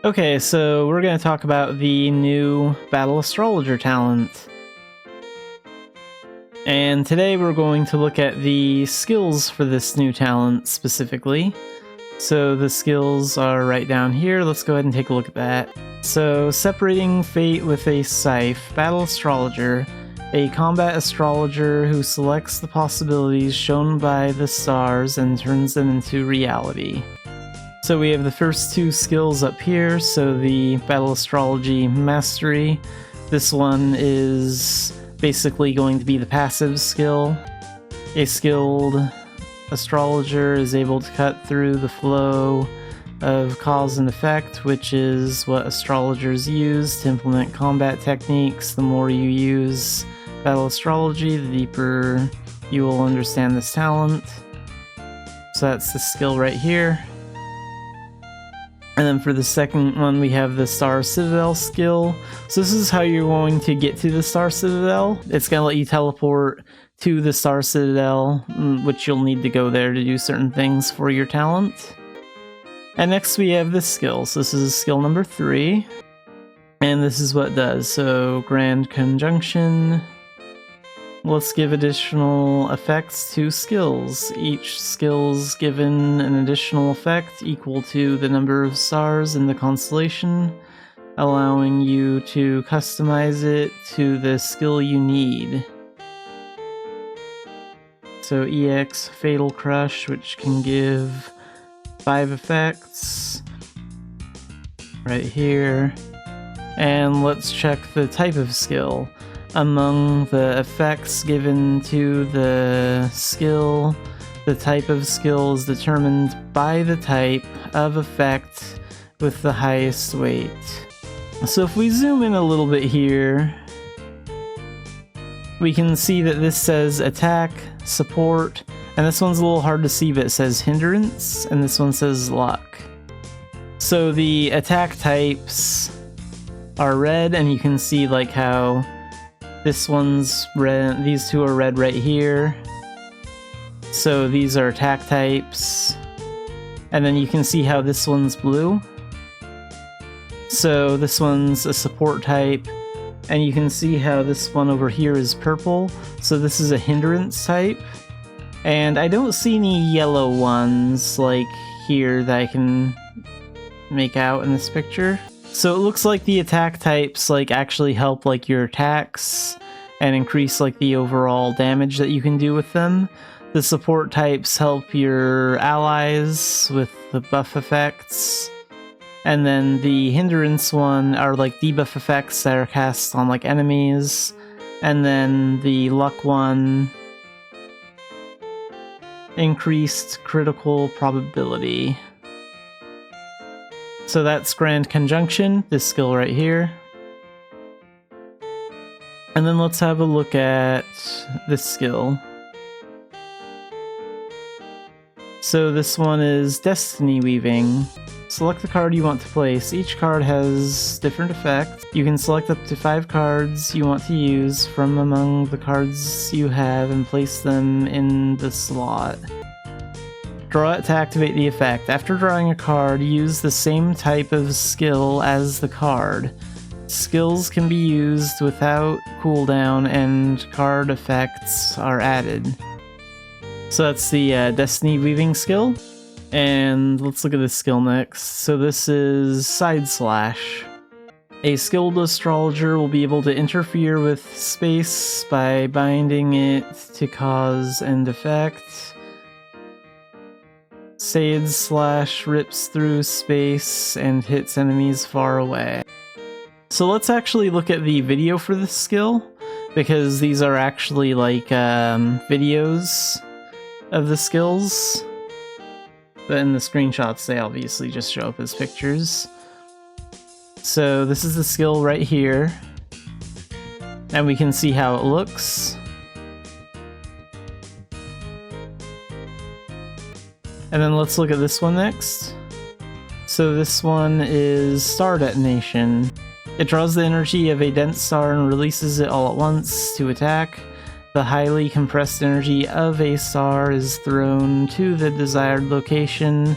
Okay, so we're going to talk about the new Battle Astrologer talent. And today we're going to look at the skills for this new talent specifically. So the skills are right down here. Let's go ahead and take a look at that. So, separating fate with a scythe, Battle Astrologer, a combat astrologer who selects the possibilities shown by the stars and turns them into reality. So we have the first two skills up here, so the Battle Astrology Mastery. This one is basically going to be the passive skill. A skilled astrologer is able to cut through the flow of cause and effect, which is what astrologers use to implement combat techniques. The more you use Battle Astrology, the deeper you will understand this talent. So that's the skill right here. And then for the second one, we have the Star Citadel skill. So this is how you're going to get to the Star Citadel. It's going to let you teleport to the Star Citadel, which you'll need to go there to do certain things for your talent. And next we have this skill. So this is skill number 3. And this is what it does. So Grand Conjunction. Let's give additional effects to skills. Each skill's given an additional effect equal to the number of stars in the constellation, allowing you to customize it to the skill you need. So EX Fatal Crush, which can give 5 effects right here. And let's check the type of skill. Among the effects given to the skill, the type of skill is determined by the type of effect with the highest weight. So if we zoom in a little bit here, we can see that this says attack, support, and this one's a little hard to see, but it says hindrance, and this one says luck. So the attack types are red, and you can see like how this one's red, these two are red right here. So these are attack types. And then you can see how this one's blue. So this one's a support type. And you can see how this one over here is purple. So this is a hindrance type. And I don't see any yellow ones like here that I can make out in this picture. So it looks like the attack types like actually help like your attacks and increase like the overall damage that you can do with them. The support types help your allies with the buff effects. And then the hindrance one are like debuff effects that are cast on like enemies. And then the luck one, increased critical probability. So that's Grand Conjunction, this skill right here. And then let's have a look at this skill. So this one is Destiny Weaving. Select the card you want to place. Each card has different effects. You can select up to 5 cards you want to use from among the cards you have and place them in the slot. Draw it to activate the effect. After drawing a card, use the same type of skill as the card. Skills can be used without cooldown and card effects are added. So that's the Destiny Weaving skill. And let's look at this skill next. So this is Side Slash. A skilled astrologer will be able to interfere with space by binding it to cause and effect. Side Slash rips through space and hits enemies far away. So let's actually look at the video for this skill, because these are actually like videos of the skills. But in the screenshots, they obviously just show up as pictures. So this is the skill right here. And we can see how it looks. And then let's look at this one next. So this one is Star Detonation. It draws the energy of a dense star and releases it all at once to attack. The highly compressed energy of a star is thrown to the desired location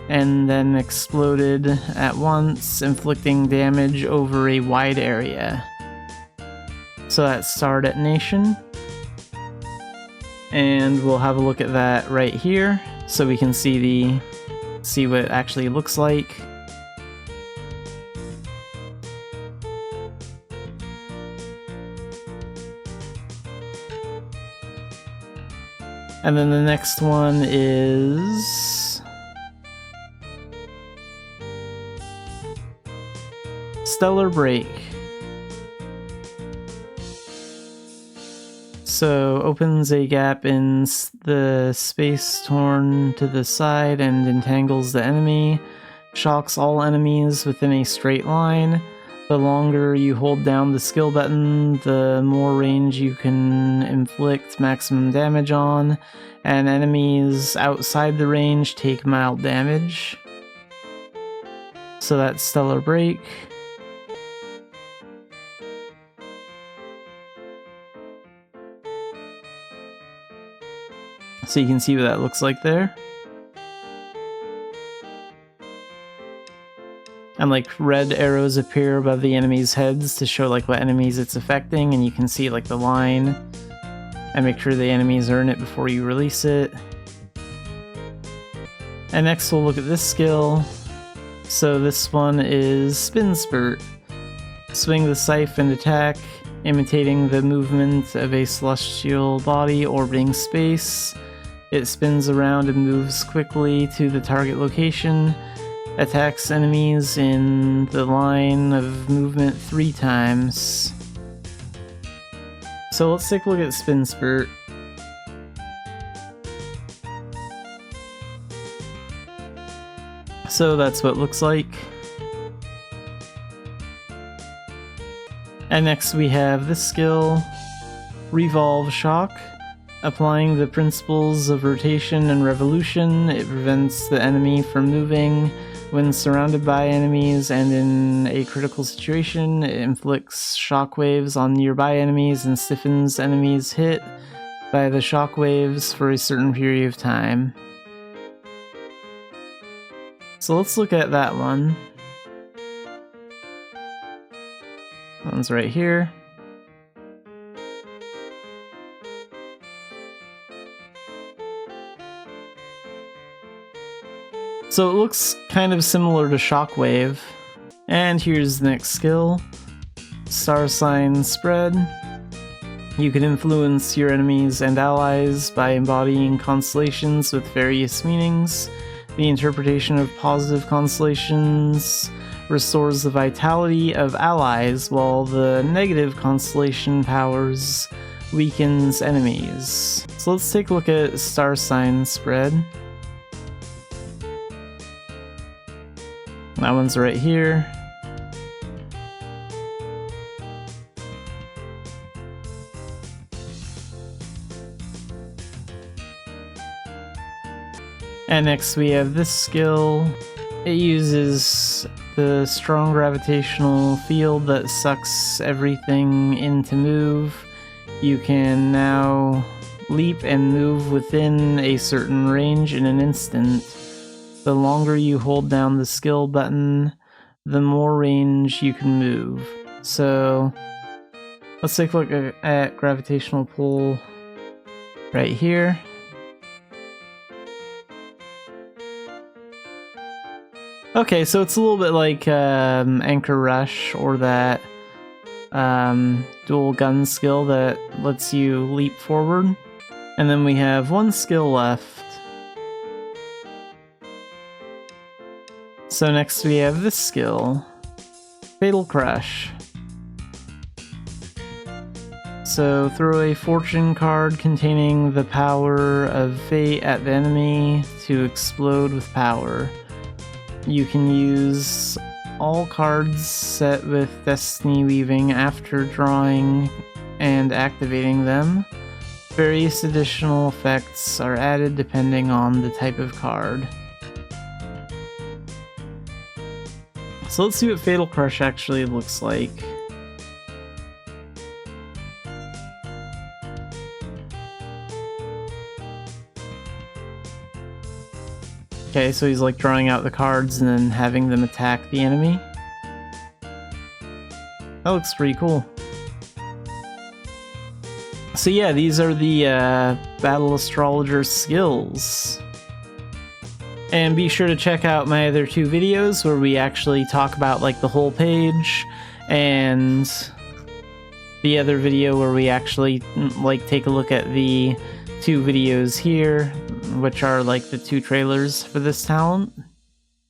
and then exploded at once, inflicting damage over a wide area. So that's star detonation. And we'll have a look at that right here, so we can see what it actually looks like. And then the next one is Stellar Break. So opens a gap in the space torn to the side and entangles the enemy. Shocks all enemies within a straight line. The longer you hold down the skill button, the more range you can inflict maximum damage on, and enemies outside the range take mild damage. So that's Stellar Break. So you can see what that looks like there. And like red arrows appear above the enemies' heads to show like what enemies it's affecting, and you can see like the line and make sure the enemies earn it before you release it. And next we'll look at this skill. So this one is Spin Spurt. Swing the scythe and attack, imitating the movement of a celestial body orbiting space. It spins around and moves quickly to the target location. Attacks enemies in the line of movement 3 times. So let's take a look at Spin Spurt. So that's what it looks like. And next we have this skill, Revolve Shock. Applying the principles of rotation and revolution, it prevents the enemy from moving. When surrounded by enemies and in a critical situation, it inflicts shockwaves on nearby enemies and stiffens enemies hit by the shockwaves for a certain period of time. So let's look at that one. That one's right here. So it looks kind of similar to Shockwave. And here's the next skill, Star Sign Spread. You can influence your enemies and allies by embodying constellations with various meanings. The interpretation of positive constellations restores the vitality of allies, while the negative constellation powers weakens enemies. So let's take a look at Star Sign Spread. That one's right here. And next we have this skill. It uses the strong gravitational field that sucks everything in to move. You can now leap and move within a certain range in an instant. The longer you hold down the skill button, the more range you can move. So let's take a look at gravitational pull right here. Okay, so it's a little bit like Anchor Rush or that dual gun skill that lets you leap forward. And then we have one skill left. So next we have this skill, Fatal Crush. So throw a fortune card containing the power of fate at the enemy to explode with power. You can use all cards set with Destiny Weaving after drawing and activating them. Various additional effects are added depending on the type of card. So let's see what Fatal Crush actually looks like. Okay, so he's like drawing out the cards and then having them attack the enemy. That looks pretty cool. So yeah, these are the Battle Astrologer Skills. And be sure to check out my other 2 videos where we actually talk about like the whole page, and the other video where we actually like take a look at the 2 videos here, which are like the 2 trailers for this talent.